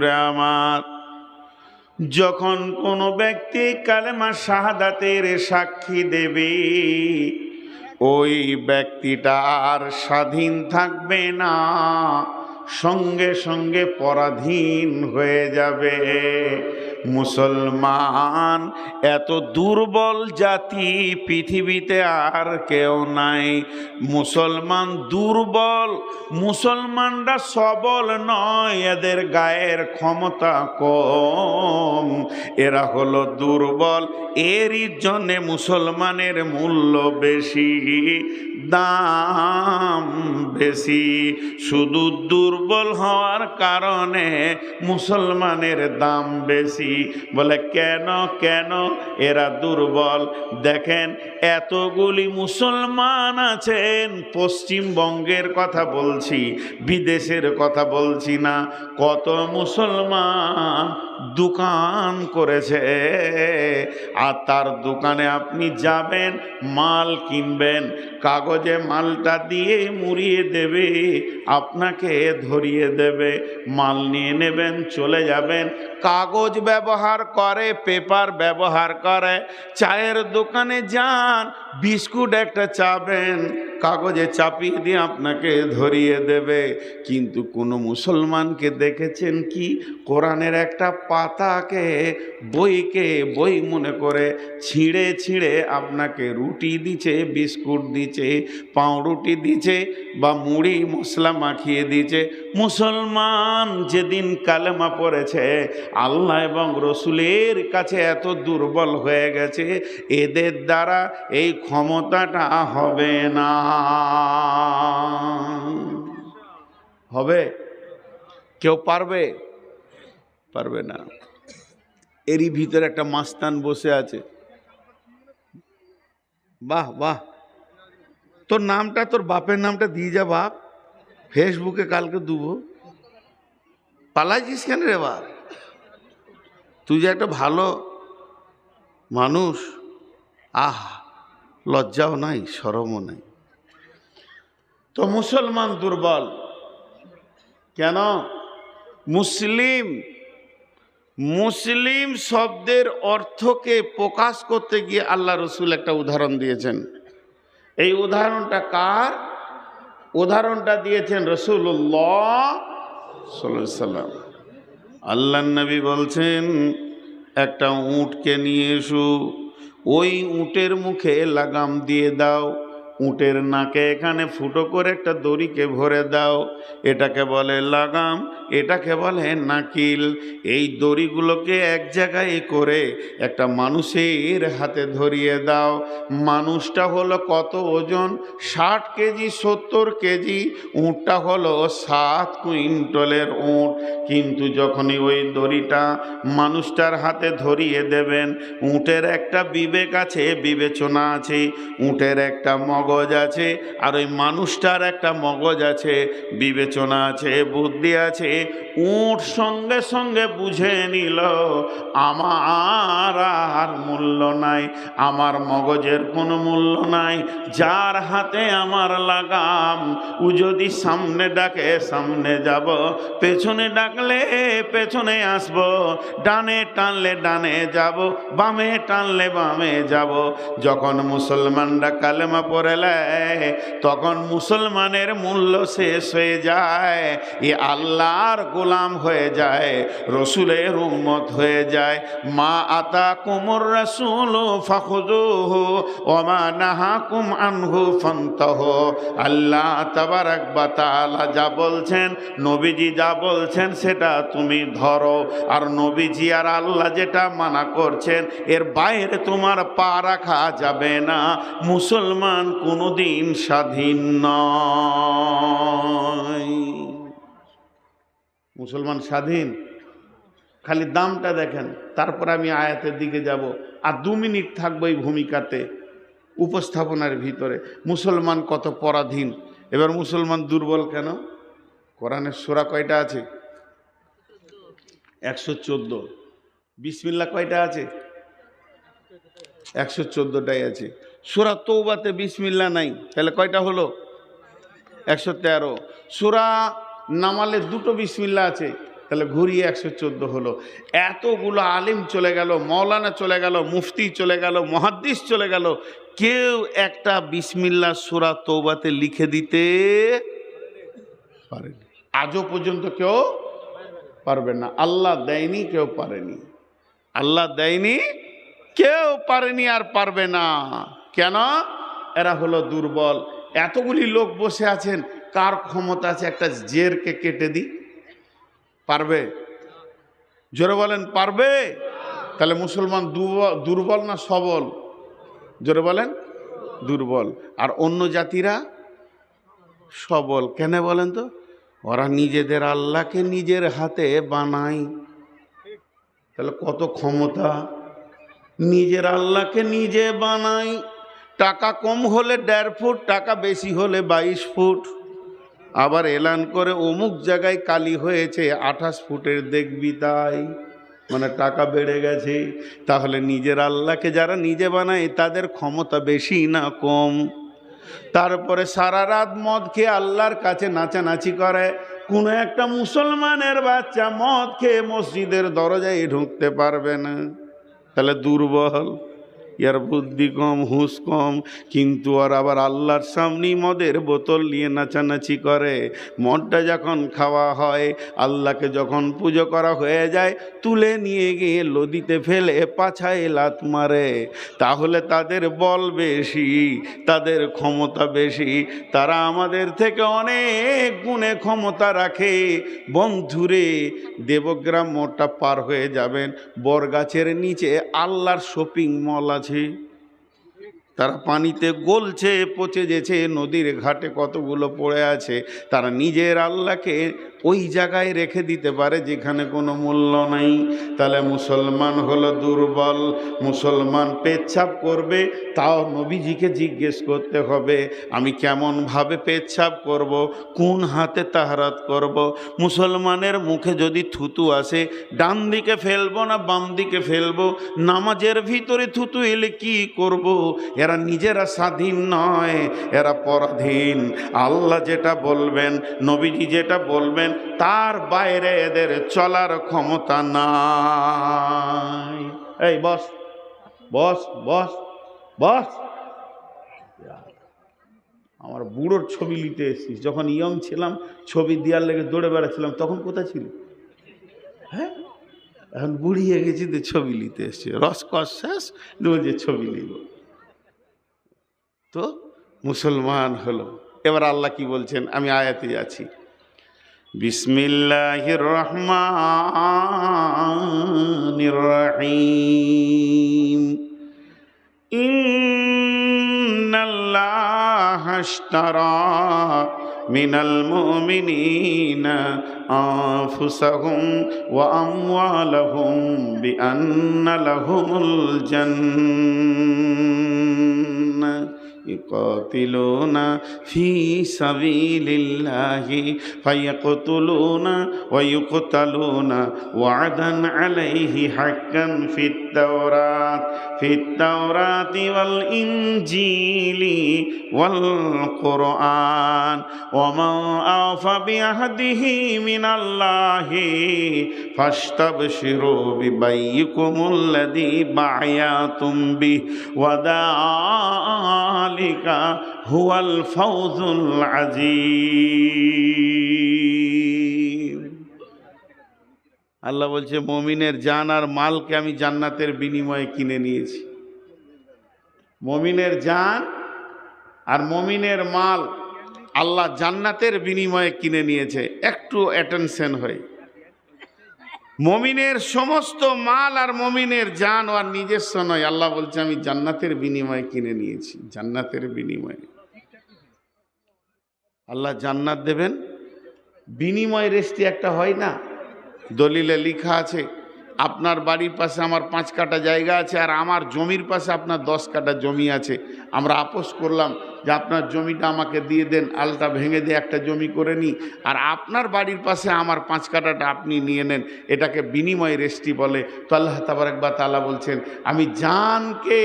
আমার যখন কোনো ব্যক্তি কালেমা শাহাদাতের সাক্ষী দেবে, ওই ব্যক্তিটা আর স্বাধীন থাকবে না, সঙ্গে সঙ্গে পরাধীন হয়ে যাবে। মুসলমান এত দুর্বল জাতি পৃথিবীতে আর কেউ নাই। মুসলমান দুর্বল, মুসলমানরা সবল নয়, এদের গায়ের ক্ষমতা কম, এরা হলো দুর্বল। এরই জন্যে মুসলমানের মূল্য বেশি, দাম বেশি। শুধু দুর্বল হওয়ার কারণে মুসলমানের দাম বেশি। বলে কেন কেন এরা দুর্বল? দেখেন এতগুলি মুসলমান আছেন, পশ্চিমবঙ্গের কথা বলছি, বিদেশের কথা বলছি না। কত মুসলমান দোকান করেছে, আর তার দোকানে আপনি যাবেন, মাল কিনবেন, কাগজে মালটা দিয়ে মুড়িয়ে দেবে, আপনাকে ধরিয়ে দেবে, মাল নিয়ে নেবেন, চলে যাবেন। কাগজ ব্যবহার করে, পেপার ব্যবহার করে। চায়ের দোকানে যান, বিস্কুট একটা চাবেন, কাগজে চাপিয়ে দিয়ে আপনাকে ধরিয়ে দেবে। কিন্তু কোনো মুসলমানকে দেখেছেন কি কোরআনের একটা পাতাকে, বইকে বই মনে করে ছিঁড়ে ছিঁড়ে আপনাকে রুটি দিচ্ছে, বিস্কুট দিচ্ছে, পাউরুটি দিচ্ছে, বা মুড়ি মশলা মাখিয়ে দিচ্ছে? মুসলমান যেদিন কালেমা পড়েছে, আল্লাহ এবং রসুলের কাছে এত দুর্বল হয়ে গেছে, এদের দ্বারা এই ক্ষমতাটা হবে না। হবে? কেউ পারবে? পারবে না। এরই ভিতরে একটা মাস্তান বসে আছে। বাহ বাহ, তোর নামটা, তোর বাপের নামটা দিয়ে যা বাপ, ফেসবুকে কালকে দেবো। পালাইছিস কেন রে বাপ? তুই যে একটা ভালো মানুষ, লজ্জাও নাই, শরমও নাই। তো মুসলমান দুর্বল কেন? মুসলিম, মুসলিম শব্দের অর্থকে প্রকাশ করতে গিয়ে আল্লাহ রসুল একটা উদাহরণ দিয়েছেন। এই উদাহরণটা কার? উদাহরণটা দিয়েছেন রাসূলুল্লাহ সাল্লাল্লাহু আলাইহি ওয়াসাল্লাম। আল্লাহর নবী বলছেন, একটা উটকে নিয়ে এসো, ওই উটের মুখে লাগাম দিয়ে দাও, উটের নাকে এখানে ফুটো করে একটা দড়িকে ভরে দাও। এটাকে বলে লাগাম, এটাকে বলে নাকিল। এই দড়িগুলোকে এক জায়গায় করে একটা মানুষের হাতে ধরিয়ে দাও। মানুষটা হলো কত ওজন? 60 কেজি 70 কেজি। উটটা হলো 7 কুইন্টলের উট। কিন্তু যখনই ওই দড়িটা মানুষটার হাতে ধরিয়ে দেবেন, উটের একটা বিবেক আছে, বিবেচনা আছে, উটের একটা মগজ আছে, আর ওই মানুষটার একটা মগজ আছে, বিবেচনা আছে, বুদ্ধি আছে। উট সঙ্গে সঙ্গে বুঝে নিল আমার আর মূল্য নাই, আমার মগজের কোনো মূল্য নাই। যার হাতে আমার লাগাম, ও যদি সামনে ডাকে সামনে যাব, পেছনে ডাকলে পেছনে আসব, ডানে টানলে ডানে যাব, বামে টানলে বামে যাব। যখন মুসলমানরা কালেমা পড়ে নেয়, তখন মুসলমানের মূল্য শেষ হয়ে যায়, এ আল্লাহর গোলাম হয়ে যায়, রসুলের উম্মত হয়ে যায়। মা আতাকুমুর রাসূল ফাখুযুহু ওয়া মা নাহাকুম আনহু ফান্তাহু। আল্লাহ তাবারাক ওয়া তাআলা যা বলছেন, নবীজি যা বলছেন, সেটা তুমি ধরো। আর নবীজি আর আল্লাহ যেটা মানা করছেন, এর বাইরে তোমার পা রাখা যাবে না। মুসলমান কোনোদিন স্বাধীন নয়। মুসলমান স্বাধীন? খালি দামটা দেখেন, তারপর আমি আয়াতের দিকে যাব। আর 2 মিনিট থাকবো এই ভূমিকাতে, উপস্থাপনার ভিতরে। মুসলমান কত পরাধীন। এবার মুসলমান দুর্বল কেন? কোরআনের সূরা কয়টা আছে? 114। বিসমিল্লাহ কয়টা আছে? 114টাই আছে। সূরা তওবাতে বিসমিল্লাহ নাই, তাহলে কয়টা হলো? 113। সূরা নামালে 2টো বিসমিল্লাহ আছে, তাহলে ঘুরিয়ে 114 হলো। এতগুলো আলিম চলে গেল, মৌলানা চলে গেল, মুফতি চলে গেল, মুহাদ্দিস চলে গেল, কেউ একটা বিসমিল্লাহ সূরা তওবাতে লিখে দিতে পারেনি। আজও পর্যন্ত কেউ পারবে না। আল্লাহ দেয়নি, কেউ পারেনি। আল্লাহ দেয়নি, কেউ পারেনি আর পারবে না। কেন? এরা হলো দুর্বল। এতগুলি লোক বসে আছেন, কার ক্ষমতা আছে একটা জেরকে কেটে দিই? পারবে? জোরে বলেন, পারবে? তাহলে মুসলমান দুর্বল না সবল? জোরে বলেন, দুর্বল। আর অন্য জাতিরা সবল। কেন বলেন তো? ওরা নিজেদের আল্লাহকে নিজের হাতে বানায়। তাহলে কত ক্ষমতা! নিজের আল্লাহকে নিজে বানায়। টাকা কম হলে 1.5 ফুট, টাকা বেশি হলে 22 ফুট। আবার এলান করে অমুক জায়গায় কালি হয়েছে 28 ফুটের দেখবি, তাই মানে টাকা বেড়ে গেছে। তাহলে নিজের আল্লাহকে যারা নিজে বানায় তাদের ক্ষমতা বেশি না কম? তারপরে সারা রাত মদ খেয়ে আল্লাহর কাছে নাচানাচি করে। কোনো একটা মুসলমানের বাচ্চা মদ খেয়ে মসজিদের দরজায় ঢুকতে পারবে না। তাহলে দুর্বল, ইয়ার বুদ্ধি কম, হুঁশ কম। কিন্তু আর আবার আল্লাহর সামনেই মদের বোতল নিয়ে নাচানাচি করে। মদটা যখন খাওয়া হয়, আল্লাহকে যখন পুজো করা হয়ে যায়, তুলে নিয়ে গিয়ে নদীতে ফেলে পাছায় লাত মারে। তাহলে তাদের বল বেশি, তাদের ক্ষমতা বেশি। তারা আমাদের থেকে অনেক গুণে ক্ষমতা রাখে। বন্ধুরে, দেবগ্রাম মোড়টা পার হয়ে যাবেন, বরগাছের নিচে আল্লাহর শপিং মল আছে। তারা পানিতে গলছে, পচে যেছে, নদীর ঘাটে কতগুলো পড়ে আছে। তারা নিজের আল্লাহকে ওই জায়গায় রেখে দিতে পারে যেখানে কোনো মূল্য নাই। তাহলে মুসলমান হলো দুর্বল। মুসলমান পেচ্ছাপ করবে, তাও নবীজিকে জিজ্ঞেস করতে হবে আমি কেমনভাবে পেচ্ছাপ করব, কোন হাতে তাহারাত করব। মুসলমানের মুখে যদি থুতু আসে, ডান দিকে ফেলবো না বাম দিকে ফেলবো? নামাজের ভিতরে থুতু এলে কি করব? এরা নিজেরা স্বাধীন নয়, এরা পরাধীন। আল্লাহ যেটা বলবেন, নবীজি যেটা বলবেন, তার বাইরে এদের চলার ক্ষমতা নাই। এই বস বস বস বস। আমার বুড়োর ছবি নিতে এসেছিস। যখন ইয়ং ছিলাম, ছবি দেওয়ার লেগে দৌড়ে বেড়াচ্ছিলাম, তখন কোথায় ছিল? হ্যাঁ, এখন বুড়িয়ে গেছি তো ছবি নিতে এসছি। রসকস শেষ, যে ছবি নিব। তো মুসলমান হলো। এবার আল্লাহ কি বলছেন, আমি আয়াতে যাচ্ছি। বিসমিল্লাহির রহমানির রহিম। ইন্নাল্লাহা আশতারা মিনাল মুমিনিনা আনফুসাহুম ওয়া আমওয়ালাহুম বিআন্না লাহুমুল জান্নাহ ইকাতিলুনা ফি সাবিলিল্লাহি ফায়াকতুলুনা ওয়া ইউকতালুনা ওয়া'দান আলাইহি হাক্কান ফিত তাওরাতি ওয়াল ইনজিলি ওয়াল কুরআন ওয়া মান আওফা বিআহদিহি মিনাল্লাহি ফাস্তাবশিরু বিবাইয়িকুমুল্লাযী বা'য়াতুম বিহি ওয়া যালিকা হুয়াল ফাওজুল আযীম। আল্লাহ বলছে, মুমিনের জান আর মালকে আমি জান্নাতের বিনিময়ে কিনে নিয়েছি। মুমিনের জান আর মুমিনের মাল আল্লাহ জান্নাতের বিনিময়ে কিনে নিয়েছে। একটু অ্যাটেনশন হয়। মুমিনের সমস্ত মাল আর মুমিনের জান আর নিজস্ব নয়। আল্লাহ বলছে আমি জান্নাতের বিনিময়ে কিনে নিয়েছি। জান্নাতের বিনিময়ে আল্লাহ জান্নাত দেবেন। বিনিময় রেস্টি একটা হয় না? দলিলে লেখা আছে, আপনার বাড়ির পাশে আমার 5 কাঠা জায়গা আছে, আর আমার জমির পাশে আপনার 10 কাঠা জমি আছে। আমরা আপোস করলাম যে আপনার জমিটা আমাকে দিয়ে দেন, আলটা ভেঙে দিয়ে একটা জমি করে নিই, আর আপনার বাড়ির পাশে আমার 5 কাঠাটা আপনি নিয়ে নেন, এটাকে বিনিময় রেস্টি বলে। তো আল্লাহ তাবারক ওয়া তাআলা বলছেন, আমি জানকে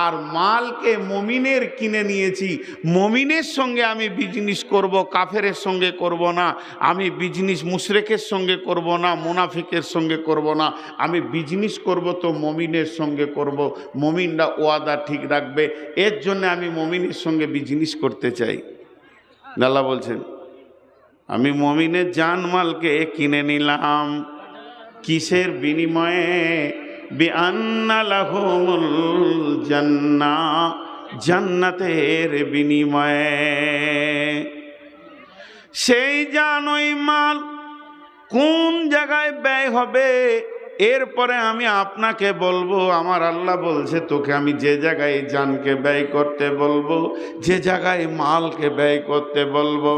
আর মালকে মমিনের কিনে নিয়েছি, মমিনের সঙ্গে আমি বিজনেস করব, কাফেরের সঙ্গে করব না। আমি বিজনেস মুশরিকের সঙ্গে করব না, মুনাফিকের সঙ্গে করব না। আমি বিজনেস করব তো মমিনের সঙ্গে করব, মমিনরা ওয়াদা ঠিক রাখবে, এর জন্য আমি মমিনের সঙ্গে বিজনেস করতে চাই। আল্লাহ বলছেন, আমি মমিনের জানমালকে কিনে নিলাম, কিসের বিনিময়ে? বিআন্না লাহুমুল জান্নাহ, জান্নাতের বিনিময়ে। সেই জান, ওই মাল কোন জায়গায় ব্যয় হবে এরপরে আমি আপনাকে বলবো। আমার আল্লাহ বলছে, তোকে আমি যে জায়গায় জানকে ব্যয় করতে বলবো, যে জায়গায় মালকে ব্যয় করতে বলবো,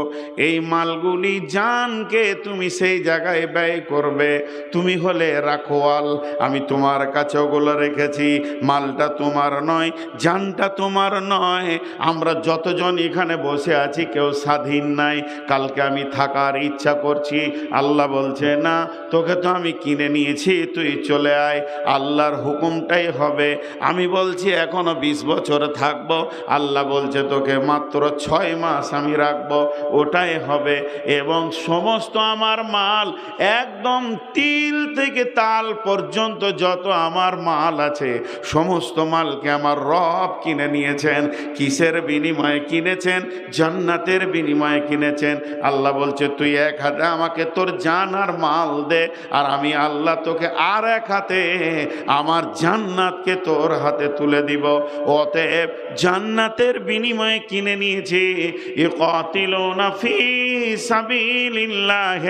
এই মালগুলি জানকে তুমি সেই জায়গায় ব্যয় করবে। তুমি হলে রাখোয়াল, আমি তোমার কাছে ওগুলো রেখেছি। মালটা তোমার নয়, জানটা তোমার নয়। আমরা যতজন এখানে বসে আছি কেউ স্বাধীন নাই। কালকে আমি থাকার ইচ্ছা করছি, আল্লাহ বলছে না, তোকে তো আমি কিনে নিয়েছি, তুই চলে আয়, আল্লাহর হুকুমটাই হবে। আমি বলছি এখনো 20 বছর থাকবো, আল্লাহ বলছে তোকে মাত্র 6 মাস আমি রাখবো, ওটাই হবে। এবং সমস্ত আমার মাল, একদম তিল থেকে তাল পর্যন্ত যত আমার মাল আছে, সমস্ত মালকে আমার রব কিনে নিয়েছেন। কিসের বিনিময়ে কিনেছেন? জান্নাতের বিনিময়ে কিনেছেন। আল্লাহ বলছে, তুই এক হাতে আমাকে তোর জান আর মাল দে, আর আমি আল্লাহ তোকে আর এক হাতে আমার জান্নাতকে তোর হাতে তুলে দিব। অতএব জান্নাতের বিনিময়ে কিনে নিয়েছি। ইকাতিলুনা ফি সাবিলিল্লাহ,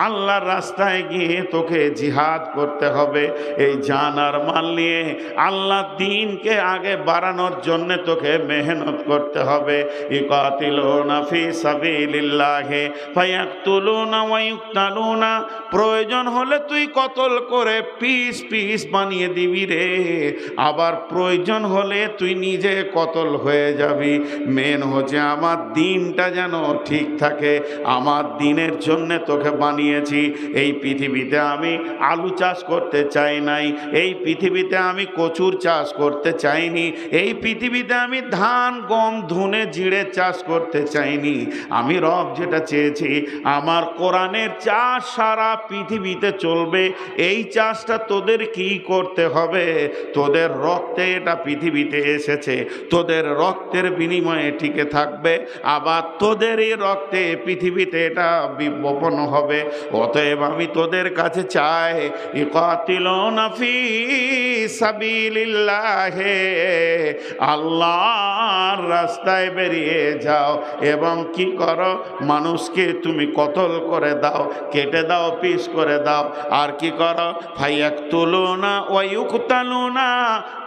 আল্লাহর রাস্তায় গিয়ে তোকে জিহাদ করতে হবে। এই জান আর মাল নিয়ে আল্লাহ দিনকে আগে বাড়ানোর জন্য তোকে মেহনত করতে হবে। ইকাতিলুনা ফি সাবিলিল্লাহ ফায়াকতুলুনা ওয়া ইউকতালুনা, প্রয়োজন হলে তুই কতল করে পিস পিস বানিয়ে দিবি রে, আবার প্রয়োজন হলে তুই নিজে কতল হয়ে যাবি। মেন হচ্ছে আমার দিনটা যেন ঠিক থাকে, আমার দিনের জন্য তোকে বানিয়েছি। এই পৃথিবীতে আমি আলু চাষ করতে চাই নাই, এই পৃথিবীতে আমি কচুর চাষ করতে চাইনি, এই পৃথিবীতে আমি ধান গম ধুনে জিরে চাষ করতে চাইনি। আমি রব যেটা চেয়েছি, আমার কোরআনের চাষ সারা পৃথিবীতে চলবে। এই চাষটা তোদের কি করতে হবে? তোদের রক্তে এটা পৃথিবীতে এসেছে, তোদের রক্তের বিনিময়ে টিকে থাকবে, আবার তোদের এই রক্তে পৃথিবীতে এটা বপন হবে। অতএব আমি তোদের কাছে চাই, ইকাতিলুনা ফি সাবিলিল্লাহ, আল্লাহর রাস্তায় বেরিয়ে যাও এবং কি করো? মানুষকে তুমি কতল করে দাও, কেটে দাও, পিস করে দাও। আর কি করো? ফায়াকতুলুনা ওয়া ইউকতালুনা,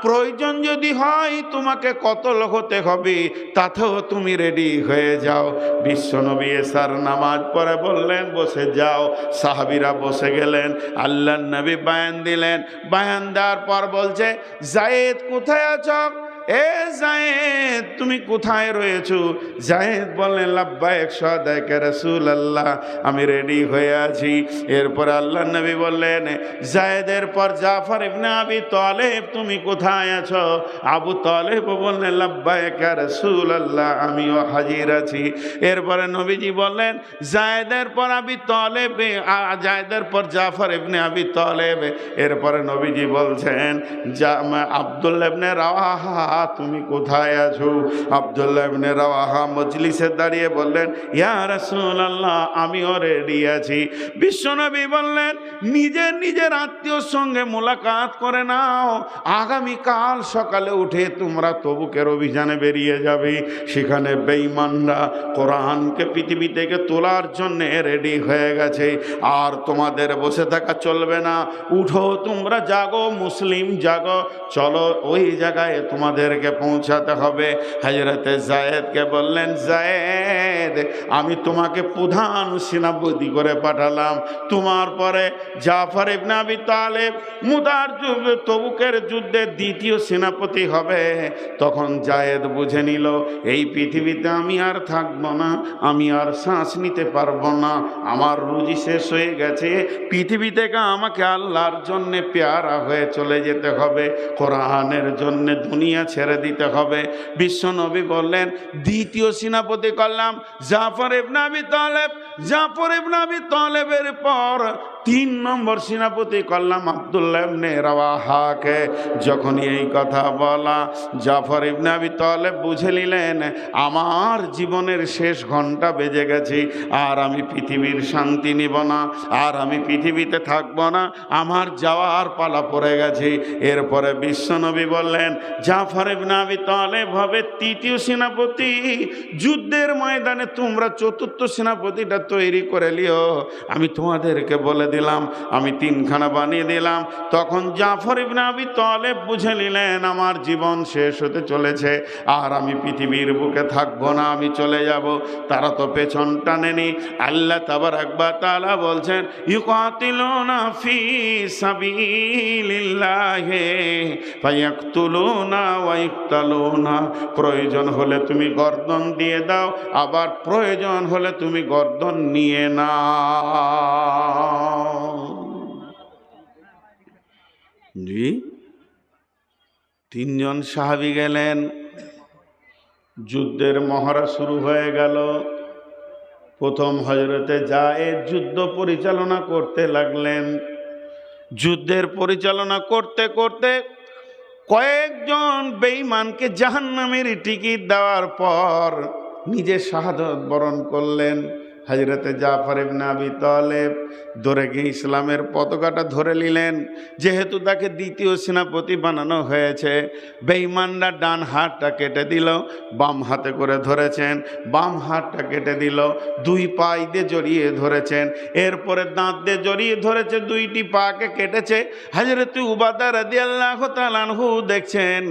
প্রয়োজন যদি হয় তোমাকে কতল হতে হবে, তাতেও তুমি রেডি হয়ে যাও। বিশ্বনবী এশার নামাজ পড়ে বললেন, বসে যাও। সাহাবীরা বসে গেলেন, আল্লাহর নবী বয়ান দিলেন। বয়ান দেওয়ার পর বলছে, যায়েদ কোথায় আছো? এ যায়েদ, তুমি কোথায় রয়েছো? যায়েদ বললেন, লাব্বাইক সাদাক রাসূলুল্লাহ, আমি রেডি হয়ে আছি। এরপর আল্লাহর নবী বললেন, যায়েদের পর জাফর ইবনে আবি তালেব, তুমি কোথায় আছো? আবু তালেব বললেন, লাব্বাইক রাসূলুল্লাহ, আমিও হাজির আছি। এরপরে নবীজি বললেন, যায়েদের পর আবি তালেব, যায়েদের পর জাফর ইবনে আবি তালেব। এরপরে নবীজি বলছেন, আব্দুল্লাহ ইবনে রাওয়াহা, তুমি কোথায় আছো? আব্দুল্লাহ ইবনে রাওয়াহা মজলিসে দাঁড়িয়ে বললেন, ইয়া রাসূলুল্লাহ, আমিও রেডি আছি। বিশ্বনবী বললেন, নিজের নিজের আত্মীয়র সঙ্গে মোলাকাত করে নাও, আগামী কাল সকালে উঠে তোমরা তবুকের অভিযানে বেরিয়ে যাবে। সেখানে বেঈমানরা কোরআনকে পৃথিবী থেকে তোলার জন্য রেডি হয়ে গেছে। আর তোমাদের বসে থাকা চলবে না, উঠো, তোমরা জাগো, মুসলিম জাগো, চলো ওই জায়গায় তোমাদের আমাদেরকে পৌঁছাতে হবে। হযরতে যায়েদকে বললেন, যায়েদ আমি তোমাকে প্রধান সেনাপতি করে পাঠালাম, তোমার পরে জাফর ইবনে আবি তালেব মুতার যুদ্ধে তবুকের যুদ্ধে দ্বিতীয় সেনাপতি হবে। তখন যায়েদ বুঝে নিল এই পৃথিবীতে আমি আর থাকবো না, আমি আর শ্বাস নিতে পারবো না, আমার রুজি শেষ হয়ে গেছে, পৃথিবী থেকে আমাকে আল্লাহর জন্যে পেয়ারা হয়ে চলে যেতে হবে, কোরআনের জন্য দুনিয়া ছেড়ে দিতে হবে। বিশ্বনবী বললেন দ্বিতীয় সেনাপতি করলাম জাফর ইবনে আবি তালেব। জাফর ইবনে আবি তালেবের পর 3 নম্বর সেনাপতি করলাম আব্দুল্লাহ ইবনে রাওয়াহাকে। যখন এই কথা বলা জাফর ইবনে আবি তালেব বুঝে নিলেন আমার জীবনের শেষ ঘন্টা বেজে গেছে, আর আমি পৃথিবীর শান্তি নিব না, আর আমি পৃথিবীতে থাকব না, আমার যাওয়ার পালা পড়ে গেছে। এরপরে বিশ্বনবী বললেন জাফর ইবনে আবি তালেব হবে তৃতীয় সেনাপতি। যুদ্ধের ময়দানে তোমরা চতুর্থ সেনাপতিটা তৈরি করে লিও। আমি তোমাদেরকে বলে দিলাম, আমি 3খানা বানিয়ে দিলাম। তখন জাফর ইবনে আবি তালেব বুঝে নিলেন আমার জীবন শেষ হতে চলেছে, আর আমি পৃথিবীর বুকে থাকবো না, আমি চলে যাব। তারা তো পেছন টানেনি। আল্লাহ তাবারাক ওয়া তাআলা বলছেন ইউকাতিলুনা ফি সাবিলিল্লাহি ফায়াকতুলুনা ওয়া ইকতালুনা। প্রয়োজন হলে তুমি গর্দন দিয়ে দাও, আবার প্রয়োজন হলে তুমি গর্দন নিয়ে নাও। জি, 3 জন সাহাবী গেলেন, যুদ্ধের মহড়া শুরু হয়ে গেল। প্রথম হযরতে যায়েদ যুদ্ধ পরিচালনা করতে লাগলেন। যুদ্ধের পরিচালনা করতে করতে কয়েকজন বেঈমানকে জাহান্নামের টিকিট দেওয়ার পর নিজে শাহাদাত বরণ করলেন। হযরতে জাফর ইবনে আবি তালেব ধরে গিয়ে ইসলামের পতাকাটা ধরে নিলেন। যেহেতু তাকে দ্বিতীয় সেনাপতি বানানো হয়েছে, বেঈমানরা ডান হাতটা কেটে দিল, বাম হাতে করে ধরেছেন, বাম হাতটা কেটে দিল, 2 পাই দিয়ে জড়িয়ে ধরেছেন, এরপরে দাঁত দিয়ে জড়িয়ে ধরেছে, 2টি পাকে কেটেছে। হযরতে উবাদা রাদিয়াল্লাহু তাআলা আনহু দেখছেন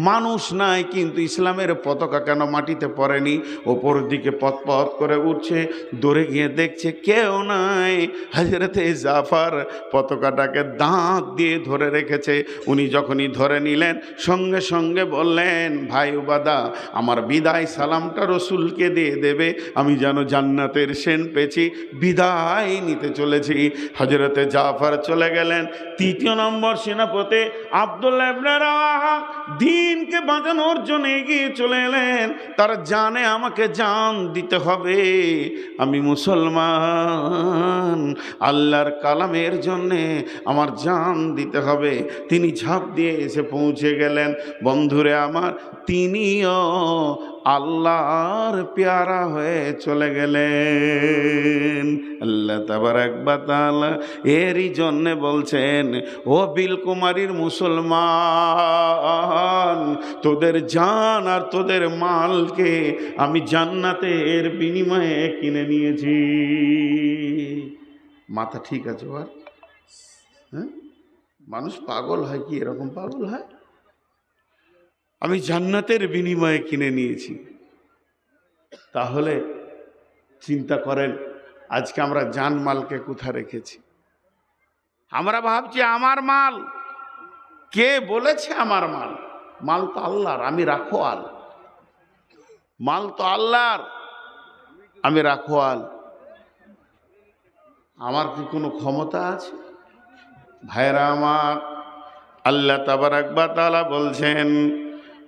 মানুষ নাই, কিন্তু ইসলামের পতাকা কেন মাটিতে পড়েনি, ওপর দিকে পথ করে উঠছে। দৌড়ে গিয়ে দেখছে কেউ নাই। হযরতে জাফর পতাকাটাকে দাঁত দিয়ে ধরে রেখেছে। উনি যখনই ধরে নিলেন সঙ্গে সঙ্গে বললেন, ভাই উবাদা আমার বিদায় সালামটা রসুলকে দিয়ে দেবে, আমি যেন জান্নাতের সেন পেয়েছি, বিদায় নিতে চলেছি। হযরতে জাফর চলে গেলেন। 3 নম্বর সেনাপতি আব্দুল্লাহ ইবনে রাওয়াহা দিনকে বাঁচানোর জন্য এগিয়ে চলে এলেন। তারা জানে আমাকে জান দিতে হবে, আমি মুসলমান, আল্লাহর কালামের জন্যে আমার জান দিতে হবে। তিনি ঝাঁপ দিয়ে এসে পৌঁছে গেলেন। বন্ধুরে আমার, তিনিও আল্লাহর পেয়ারা হয়ে চলে গেলেন। আল্লাহ তাবারাক ওয়া তাআলা এরই জন্যে বলছেন, ও বিলকুমারীর মুসলমান, তোদের জান আর তোদের মালকে আমি জান্নাতের বিনিময়ে কিনে নিয়েছি। মাথা ঠিক আছে? আর হ্যাঁ, মানুষ পাগল হয় কি এরকম পাগল হয়? আমি জান্নাতের বিনিময়ে কিনে নিয়েছি। তাহলে চিন্তা করেন আজকে আমরা জানমালকে কোথায় রেখেছি? আমরা ভাবছি আমার মাল। কে বলেছে আমার মাল? মাল তো আল্লাহর, আমি রাখোয়াল। মাল তো আল্লাহর, আমি রাখোয়াল। আমার কি কোনো ক্ষমতা আছে? ভাইরা আমার, আল্লাহ তাবারাক ওয়া তাআলা বলছেন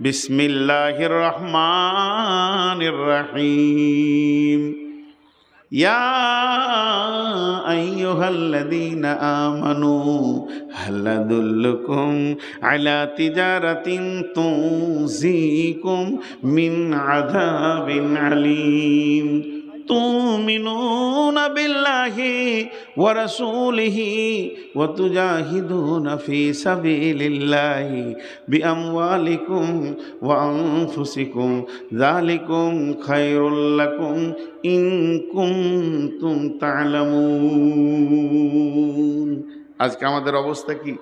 বিসমিল্লাহির রহমানির রহিম, ইয়া আইয়ুহাল্লাযীনা আমানু হাল আদুল্লুকুম আলা তিজারাতিন তুনজিকুম মিন আযাবিন আলীম তুমিনুনা বিল্লাহি ওয়া রাসূলিহি ওয়া তুজাহিদুনা ফি সাবিলিল্লাহি বিআমওয়ালিকুম ওয়া আনফুসিকুম যালিকুম খায়রুল লাকুম ইন কুনতুম তা'লামুন। আজকে আমাদের অবস্থা কি?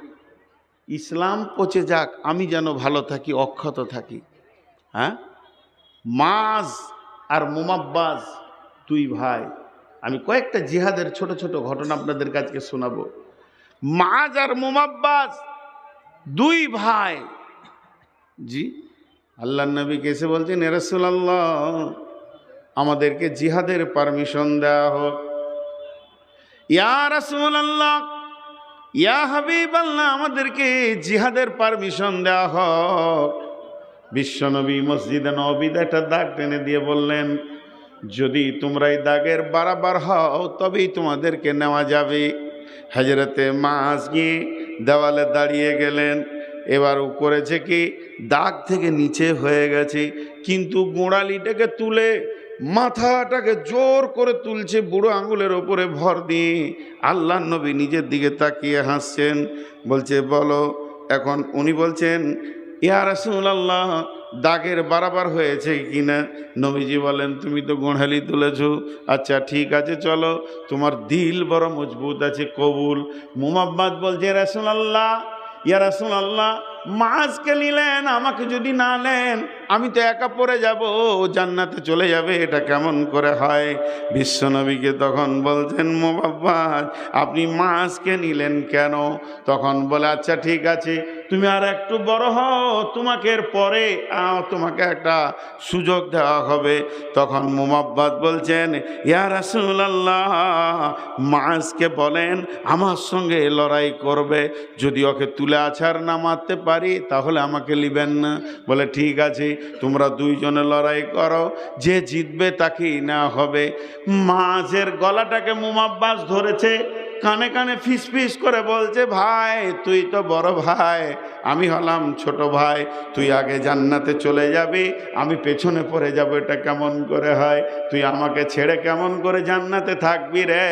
ইসলাম পচে যাক, আমি যেন ভালো থাকি, অক্ষত থাকি। হ্যাঁ, মাজ আর মুমাব্বাজ দুই ভাই। আমি কয়েকটা জিহাদের ছোট ছোট ঘটনা আপনাদের কাছে শোনাবো। মাজ আর মুমাব্বাজ দুই ভাই। জি, আল্লাহ নবীকে এসে বলছেন, ইয়া রাসূলুল্লাহ, আমাদেরকে জিহাদের পারমিশন দেওয়া হোক। ইয়া রাসূলুল্লাহ, ইয়া হাবিবাল্লাহ, আমাদেরকে জিহাদের পারমিশন দেওয়া হোক। বিশ্বনবী মসজিদে নববীতে একটা দাগ টেনে দিয়ে বললেন, যদি তোমরা এই দাগের বারাবার হও তবেই তোমাদেরকে নেওয়া যাবে। হযরতে মাস গিয়ে দেওয়ালে দাঁড়িয়ে গেলেন। এবার ও করেছে কি, দাগ থেকে নিচে হয়ে গেছে, কিন্তু গোড়ালিটাকে তুলে মাথাটাকে জোর করে তুলছে বুড়ো আঙুলের ওপরে ভর দিয়ে। আল্লাহ নবী নিজের দিকে তাকিয়ে হাসছেন, বলছে বলো এখন। উনি বলছেন, ইয়া রাসূলুল্লাহ, দাগের বারাবার হয়েছে কিনা? নবীজি বলেন, তুমি তো গোড়ালি তুলেছো, আচ্ছা ঠিক আছে, চলো, তোমার দিল বড় মজবুত আছে, কবুল। মুমাব্বাদ বলছে, রাসূলুল্লাহ, ইয়া রাসূলুল্লাহ, মাছকে নিলেন, আমাকে যদি না নেন আমি তো একা পড়ে যাব, ও জান্নাতে চলে যাবে, এটা কেমন করে হয়? বিশ্বনবীকে তখন বলছেন, মুমাব্বাদ, আপনি মাছকে নিলেন কেন? তখন বলে, আচ্ছা ঠিক আছে, তুমি আর একটু বড় হও, তোমাকে এর পরে তোমাকে একটা সুযোগ দেওয়া হবে। তখন মুমাব্বাদ বলছেন, ইয়া রাসূলুল্লাহ, মাছকে বলেন আমার সঙ্গে লড়াই করবে, যদি ওকে তুলে আছাড় না মারতে পারি তাহলে আমাকে লিবেন না। বলে ঠিক আছে, তোমরা দুইজনে লড়াই করো, যে জিতবে তাকেই নেওয়া হবে। মাছের গলাটাকে মুমাব্বাস ধরেছে, কানে কানে ফিস ফিস করে বলছে, ভাই তুই তো বড় ভাই, আমি হলাম ছোট ভাই, তুই আগে জান্নাতে চলে যাবি, আমি পেছনে পড়ে যাব, এটা কেমন করে হয়? তুই আমাকে ছেড়ে কেমন করে জান্নাতে থাকবি রে?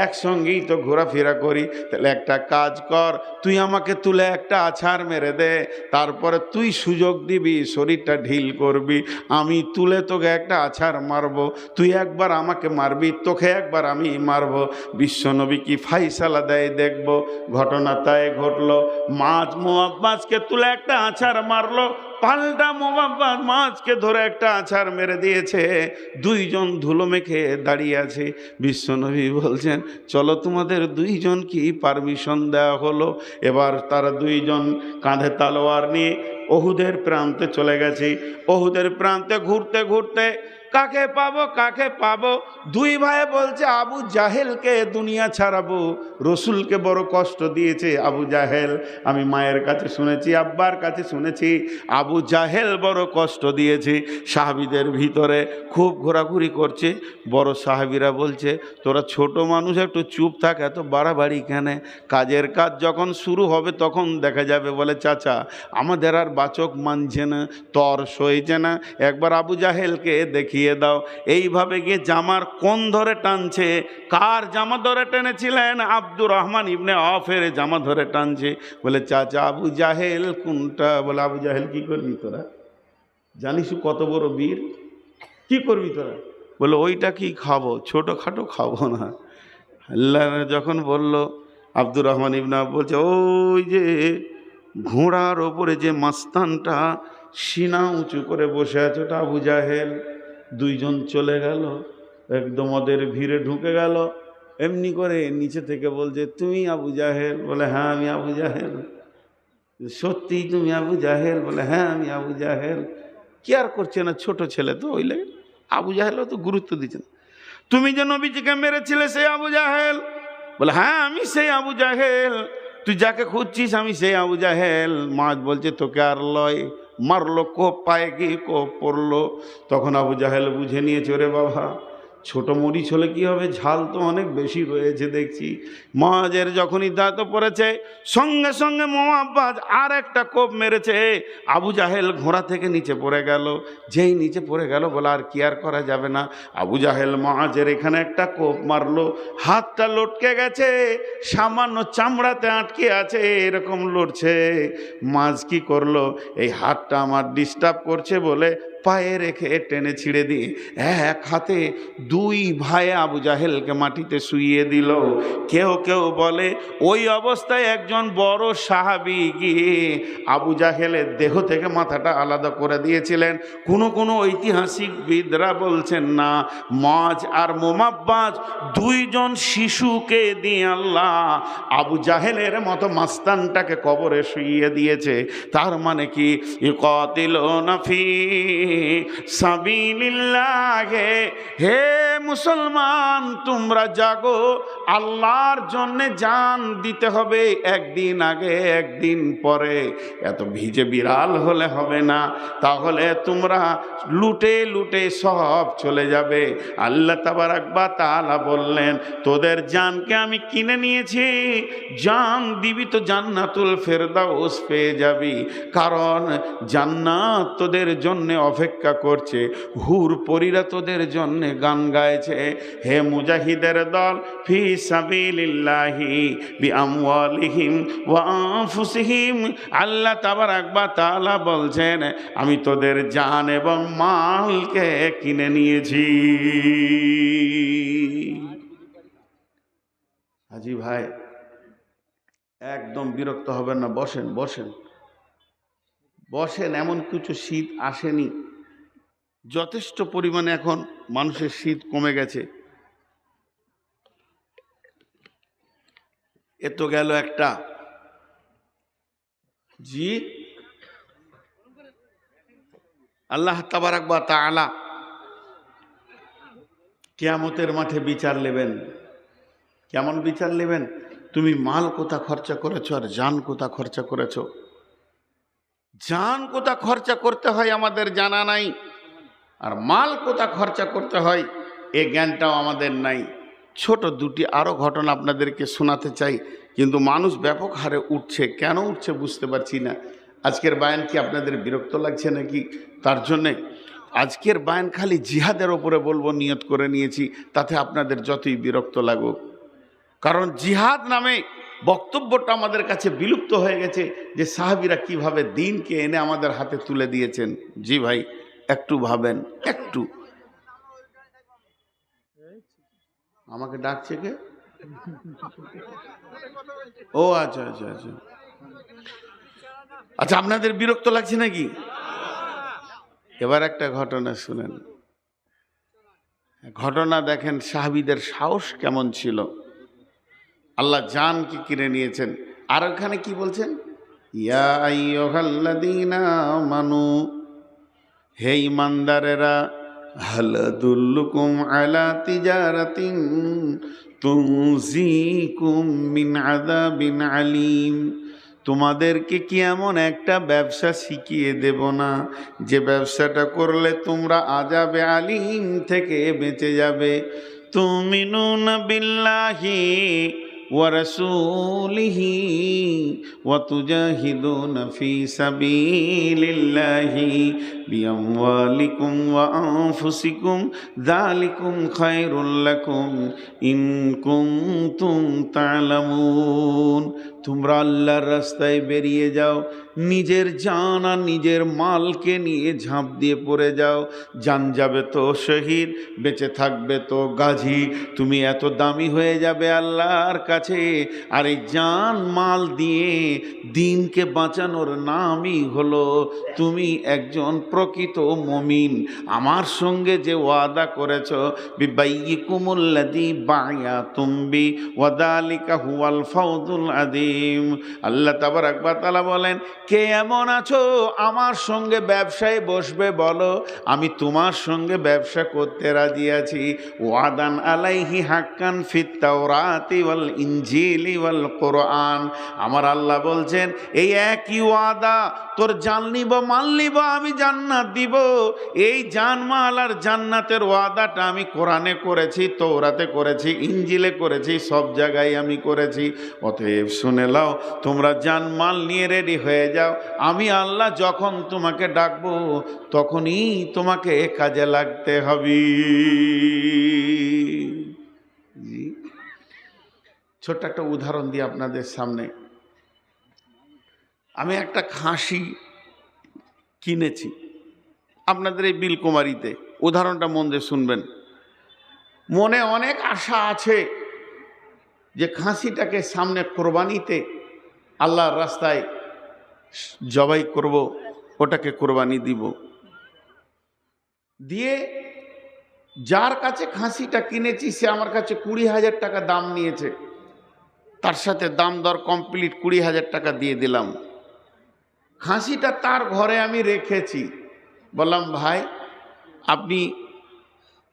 একসঙ্গেই তো ঘোরাফেরা করি, তাহলে একটা কাজ কর, তুই আমাকে তুলে একটা আছাড় মেরে দে, তারপরে তুই সুযোগ দিবি, শরীরটা ঢিল করবি, আমি তুলে তোকে একটা আছাড় মারবো, তুই একবার আমাকে মারবি, তোকে একবার আমি মারবো। বিশ্বনবী কি ফাইসালা দেয় দেখব। ঘটনা তাই ঘটলো, মুমাব্বাজকে তুলে একটা আছাড় মারলো, পাল্টা মুমাব্বাজ মাছকে ধরে একটা আছাড় মেরে দিয়েছে। দুইজন ধুলো মেখে দাঁড়িয়ে আছে। বিশ্বনবী বলছেন, চলো, তোমাদের দুইজন কি পারমিশন দেওয়া হলো? এবার তারা দুইজন কাঁধে তালোয়ার নিয়ে ওহুদের প্রান্তে চলে গেছে। ওহুদের প্রান্তে ঘুরতে ঘুরতে কাকে পাবো কাকে পাবো, দুই ভাই বলছে, আবু জাহেলকে দুনিয়া ছাড়াবো, রসুলকে বড় কষ্ট দিয়েছে আবু জাহেল। আমি মায়ের কাছে শুনেছি, আব্বার কাছে শুনেছি, আবু জাহেল বড় কষ্ট দিয়েছে। সাহাবীদের ভিতরে খুব ঘোরাঘুরি করছে। বড় সাহাবীরা বলছে, তোরা ছোট মানুষ, একটু চুপ থাক, এত বাড়াবাড়ি কেন? কাজের কাজ যখন শুরু হবে তখন দেখা যাবে। বলে, চাচা আমাদের আর বাচক মানছে না, তর সইছে না, একবার আবু জাহেলকে দেখি দাও। এইভাবে গিয়ে জামার কোন ধরে টানছে। কার জামা ধরে টেনেছিলেন? আব্দুর রহমান ইবনে আওফের জামা ধরে টানছে। বলে, চাচা আবু জাহেল কোনটা? বলে, আবু জাহেল কি করবি তোরা? জানিস কত বড় বীর, কি করবি তোরা? বলে, ওইটা কি খাবো, ছোটোখাটো খাবো না। আল্লাহ যখন বলল, আব্দুর রহমান ইবনে আওফ বলছে, ওই যে ঘোড়ার ওপরে যে মাস্তানটা সিনা উঁচু করে বসে আছে, ওটা আবু জাহেল। দুইজন চলে গেল, একদম ওদের ভিড়ে ঢুকে গেল। এমনি করে নিচে থেকে বলছে, তুমি আবু জাহেল? বলে, হ্যাঁ আমি আবু জাহেল। সত্যি তুমি আবু জাহেল? বলে, হ্যাঁ আমি আবু জাহেল। কেয়ার করছে না, ছোট ছেলে তো, ওই লাগে আবু জাহেলও তো গুরুত্ব দিচ্ছে না। তুমি যে নবীজিকে মেরেছিলে সেই আবু জাহেল? বলে, হ্যাঁ আমি সেই আবু জাহেল। তুই যাকে খুঁজছিস আমি সেই আবু জাহেল। মাছ বলছে, তোকে আর লয়, মারলো, কোপ পায়ে গিয়ে কোপ পড়লো। তখন আবু জাহেল বুঝে নিয়েছে, ওরে বাবা, ছোট মরিচ হলে কি হবে, ঝাল তো অনেক বেশি রয়েছে দেখছি। মাঝের যখনই দাঁত পড়েছে, সঙ্গে সঙ্গে মুমাব্বাজ আর একটা কোপ মেরেছে। আবু জাহেল ঘোড়া থেকে নিচে পড়ে গেল। যেই নিচে পড়ে গেল, বলে আর কি আর করা যাবে না। আবু জাহেল মাঝের এখানে একটা কোপ মারলো, হাতটা লটকে গেছে, সামান্য চামড়াতে আটকে আছে, এরকম লড়ছে। মাঝ কি করলো, এই হাতটা আমার ডিস্টার্ব করছে বলে পায়ে রেখে টেনে ছিঁড়ে দিয়ে এক হাতে দুই ভাই আবু জাহেলকে মাটিতে শুইয়ে দিল। কেউ কেউ বলে ওই অবস্থায় একজন বড় সাহাবী গিয়ে আবু জাহেলের দেহ থেকে মাথাটা আলাদা করে দিয়েছিলেন। কোনো ঐতিহাসিকবিদরা বলছেন না, মাজ আর মোমাব্বাজ দুইজন শিশুকে দিয়ে আল্লাহ আবু জাহেলের মতো মাস্তানটাকে কবরে শুইয়ে দিয়েছে। তার মানে কি, ইকাতিলুনা ফি সাবিলিল্লাহ, হে মুসলমান তোমরা জাগো, আল্লাহর জন্যে জান দিতে হবে, একদিন আগে একদিন পরে। এত ভিজে বিড়াল হলে হবে না, তাহলে তোমরা লুটে লুটে সব চলে যাবে। আল্লাহ তাবারাক ওয়া তাআলা বললেন, তোদের জানকে আমি কিনে নিয়েছি, জান দিবি তো জান্নাতুল ফেরদাউস পেয়ে যাবি, কারণ জান্নাত তোদের জন্যে অপেক্ষা করছে, হুর পরীরা তোদের জন্যে গান গাইছে। হে মুজাহিদের দল, ফি সাবিলিল্লাহি বিআমওয়ালিহিম ওয়া আনফুসিহিম, আল্লাহ তাবারাক ওয়া তাআলা বলছেন আমি তোদের জান এবং মালকে কিনে নিয়েছি। হাজি ভাই একদম বিরক্ত হবেন না, বসেন বসেন বসেন। এমন কিছু শীত আসেনি, যথেষ্ট পরিমাণে এখন মানুষের শীত কমে গেছে। এ তো গেল একটা। জি, আল্লাহ তাবারাক ওয়া তাআলা কিয়ামতের মাঠে বিচার নেবেন। কেমন বিচার নেবেন? তুমি মাল কোথা খরচা করেছো আর জান কোথা খরচা করেছো। জান কোথা খরচা করতে হয় আমাদের জানা নাই, আর মাল কোথা খরচা করতে হয় এ জ্ঞানটাও আমাদের নাই। ছোট দুটি আরও ঘটনা আপনাদেরকে শোনাতে চাই, কিন্তু মানুষ ব্যাপক হারে উঠছে, কেন উঠছে বুঝতে পারছি না। আজকের বায়ান কি আপনাদের বিরক্ত লাগছে নাকি? তার জন্যে আজকের বায়ান খালি জিহাদের ওপরে বলবো, নিয়ত করে নিয়েছি, তাতে আপনাদের যতই বিরক্ত লাগুক। কারণ জিহাদ নামে বক্তব্যটা আমাদের কাছে বিলুপ্ত হয়ে গেছে, যে সাহাবীরা কিভাবে দিনকে এনে আমাদের হাতে তুলে দিয়েছেন। জি ভাই, একটু ভাবেন, একটু। আমাকে ডাকছে কে? ও আচ্ছা আচ্ছা আচ্ছা আচ্ছা, আপনাদের বিরক্ত লাগছে নাকি? এবার একটা ঘটনা শুনেন। ঘটনা দেখেন সাহাবীদের সাহস কেমন ছিল, আল্লাহ জানকে কিনে নিয়েছেন। আর ওখানে কি বলছেন? ইয়া আইয়ুহাল্লাযীনা আমানু, হে ঈমানদারেরা, হাল আদুল্লুকুম আলা তিজারাতিন তুনজিকুম মিন আযাবিন আলীম, তোমাদেরকে কি এমন একটা ব্যবসা শিখিয়ে দেব না, যে ব্যবসাটা করলে তোমরা আযাবে আলীম থেকে বেঁচে যাবে। তুমিনুনা বিল্লাহি ওয়া রাসূলিহি ওয়া তুজাহিদুনা ফি সাবিলিল্লাহি বিআমওয়ালিকুম ওয়া আনফুসিকুম যালিকুম খায়রুল লাকুম ইন কুনতুম তা'লামুন। তোমরা আল্লাহর রাস্তায় বেরিয়ে যাও, নিজের জান আর নিজের মালকে নিয়ে ঝাঁপ দিয়ে পড়ে যাও। জান যাবে তো শহীদ, বেঁচে থাকবে তো গাজী। তুমি এত দামি হয়ে যাবে আল্লাহর কাছে, আর এই জান মাল দিয়ে দিনকে বাঁচানোর নামই হলো তুমি একজন প্রকৃত মুমিন। আমার সঙ্গে যে ওয়াদা করেছ, বিবাইয়িকুমুল্লাযী বায়াতুম বি ওয়া যালিকা হুয়াল ফাওজুল আযীম। আল্লাহ তাবারাক ওয়া তাআলা বলেন, কে এমন আছো আমার সঙ্গে ব্যবসায় বসবে বলো, আমি তোমার সঙ্গে ব্যবসা করতে রাজি আছি। ওয়াদান আলাইহি হাক্কান ফিত তাওরাতি ওয়াল ইনজিলি ওয়াল কোরআন। আমার আল্লাহ বলছেন, এই একই ওয়াদা, তোর জান নিব মাল নিব, আমি জান্নাত দিব। এই জানমাল আর জান্নাতের ওয়াদাটা আমি কোরআনে করেছি, তৌরাতে করেছি, ইনজিলে করেছি, সব জায়গায় আমি করেছি। অতএব শুনে লাও, তোমরা জানমাল নিয়ে রেডি হয়ে যাও। আমি আল্লাহ যখন তোমাকে ডাকবো তখনই তোমাকে কাজে লাগতে হবে। ছোট্ট একটা উদাহরণ দিই আপনাদের সামনে। আমি একটা খাসি কিনেছি, আপনাদের এই বিলকুমারিতে। উদাহরণটা মন দিয়ে শুনবেন। মনে অনেক আশা আছে যে খাসিটাকে সামনে কোরবানিতে আল্লাহর রাস্তায় জবাই করব, ওটাকে কোরবানি দিব। দিয়ে যার কাছে খাসিটা কিনেছি সে আমার কাছে 20,000 টাকা দাম নিয়েছে, তার সাথে দাম দর কমপ্লিট 20,000 টাকা দিয়ে দিলাম। খাসিটা তার ঘরে আমি রেখেছি, বললাম ভাই আপনি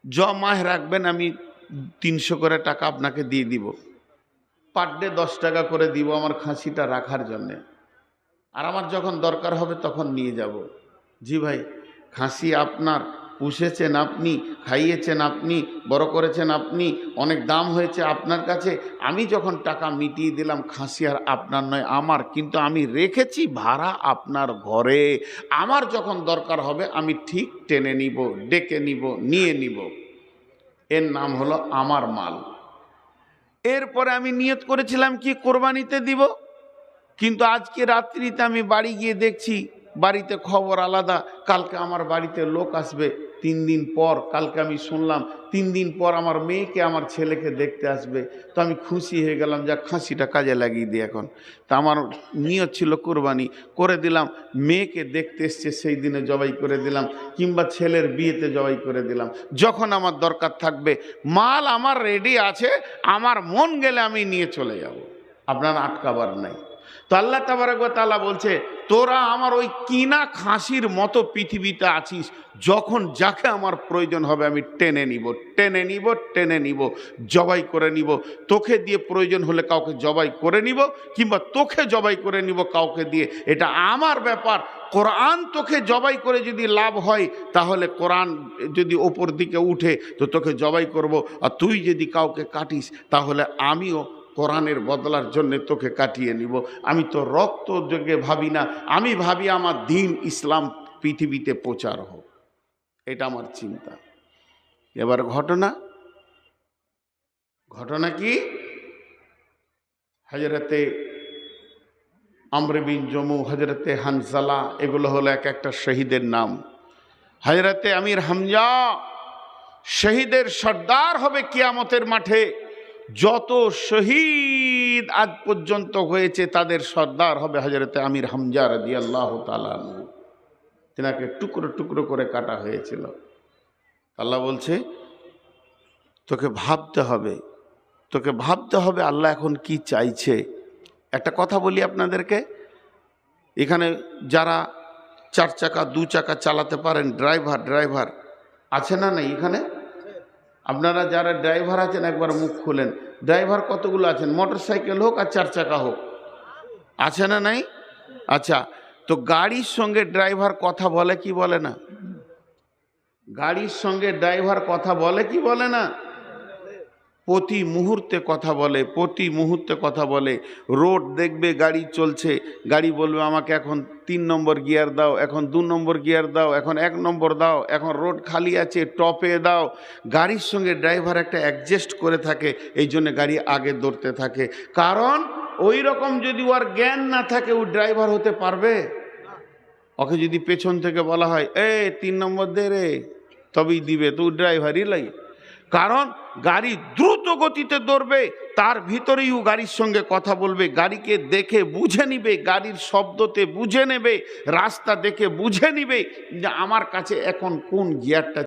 জমায় রাখবেন, আমি 300 করে টাকা আপনাকে দিয়ে দিব, পার ডে 10 টাকা করে দিব আমার খাসিটা রাখার জন্যে, আর আমার যখন দরকার হবে তখন নিয়ে যাব। জি ভাই, খাসি আপনার, পুষেছেন আপনি, খাইয়েছেন আপনি, বড় করেছেন আপনি, অনেক দাম হয়েছে আপনার কাছে, আমি যখন টাকা মিটিয়ে দিলাম খাসি আর আপনার নয় আমার, কিন্তু আমি রেখেছি ভাড়া আপনার ঘরে, আমার যখন দরকার হবে আমি ঠিক টেনে নিব, ডেকে নিব, নিয়ে নিব। এর নাম হলো আমার মাল। এরপরে আমি নিয়ত করেছিলাম কি কোরবানিতে দিব, কিন্তু আজকে রাত্রিতে আমি বাড়ি গিয়ে দেখছি বাড়িতে খবর আলাদা, কালকে আমার বাড়িতে লোক আসবে 3 দিন পর। কালকে আমি শুনলাম 3 দিন পর আমার মেয়েকে আমার ছেলেকে দেখতে আসবে। তো আমি খুশি হয়ে গেলাম, যা খাসিটা কাজে লাগিয়ে দিই এখন। তা আমার নিয়ত ছিল কোরবানি করে দিলাম, মেয়েকে দেখতে এসছে সেই দিনে জবাই করে দিলাম, কিংবা ছেলের বিয়েতে জবাই করে দিলাম। যখন আমার দরকার থাকবে মাল আমার রেডি আছে, আমার মন গেলে আমি নিয়ে চলে যাব, আপনার আটকাবার নাই। তো আল্লাহ তাবারক ওয়া তাআলা বলছে তোরা আমার ওই কিনা খাসির মতো পৃথিবীতে আছিস, যখন যাকে আমার প্রয়োজন হবে আমি টেনে নিব, টেনে নিব, টেনে নিব, জবাই করে নিব। তোকে দিয়ে প্রয়োজন হলে কাউকে জবাই করে নিব, কিংবা তোকে জবাই করে নিব কাউকে দিয়ে, এটা আমার ব্যাপার। কোরআন তোকে জবাই করে যদি লাভ হয়, তাহলে কোরআন যদি ওপর দিকে উঠে তো তোকে জবাই করব, আর তুই যদি কাউকে কাটিস তাহলে আমিও কোরআনের বদলার জন্য তোকে কাটিয়ে নিব। আমি তো রক্ত যোগে ভাবি না, আমি ভাবি আমার দিন ইসলাম পৃথিবীতে প্রচার হোক, এটা আমার চিন্তা। এবার ঘটনা কি, হযরতে আমর বিন জমু, হযরতে হানজালা, এগুলো হলো এক একটা শহীদের নাম। হযরতে আমির হামজা শহীদের সর্দার হবে কিয়ামতের মাঠে। যত শহীদ আজ পর্যন্ত হয়েছে তাদের সর্দার হবে হযরতে আমির হামজা রাদিয়াল্লাহু তাআলা আনহু। তিনাকে টুকরো টুকরো করে কাটা হয়েছিল। আল্লাহ বলছে তোকে ভাবতে হবে, তোকে ভাবতে হবে আল্লাহ এখন কি চাইছে। একটা কথা বলি আপনাদেরকে, এখানে যারা 4 চাকা 2 চাকা চালাতে পারেন, ড্রাইভার আছে না নাই এখানে? আপনারা যারা ড্রাইভার আছেন একবার মুখ খুলেন। ড্রাইভার কতগুলো আছেন? মোটর সাইকেল হোক আর 4 চাকা হোক, আছে না নাই? আচ্ছা, তো গাড়ির সঙ্গে ড্রাইভার কথা বলে কি বলে না? গাড়ির সঙ্গে ড্রাইভার কথা বলে কি বলে না? প্রতি মুহূর্তে কথা বলে, প্রতি মুহূর্তে কথা বলে। রোড দেখবে গাড়ি চলছে, গাড়ি বলবে আমাকে এখন 3 নম্বর গিয়ার দাও, এখন 2 নম্বর গিয়ার দাও, এখন 1 নম্বর দাও, এখন রোড খালি আছে টপে দাও। গাড়ির সঙ্গে ড্রাইভার একটা অ্যাডজাস্ট করে থাকে, এই জন্য গাড়ি আগে দৌড়তে থাকে। কারণ ওই রকম যদি ওর জ্ঞান না থাকে ও ড্রাইভার হতে পারবে? ওকে যদি পেছন থেকে বলা হয় 3 নম্বর দে রে, তবেই দিবে, তো ড্রাইভারই লাগে। কারণ গাড়ি দ্রুত গতিতে দৌড়বে, তার ভিতরেই ও গাড়ির সঙ্গে কথা বলবে, গাড়িকে দেখে বুঝে নিবে, গাড়ির শব্দতে বুঝে নেবে, রাস্তা দেখে বুঝে নিবে যে আমার কাছে এখন কোন গিয়ারটা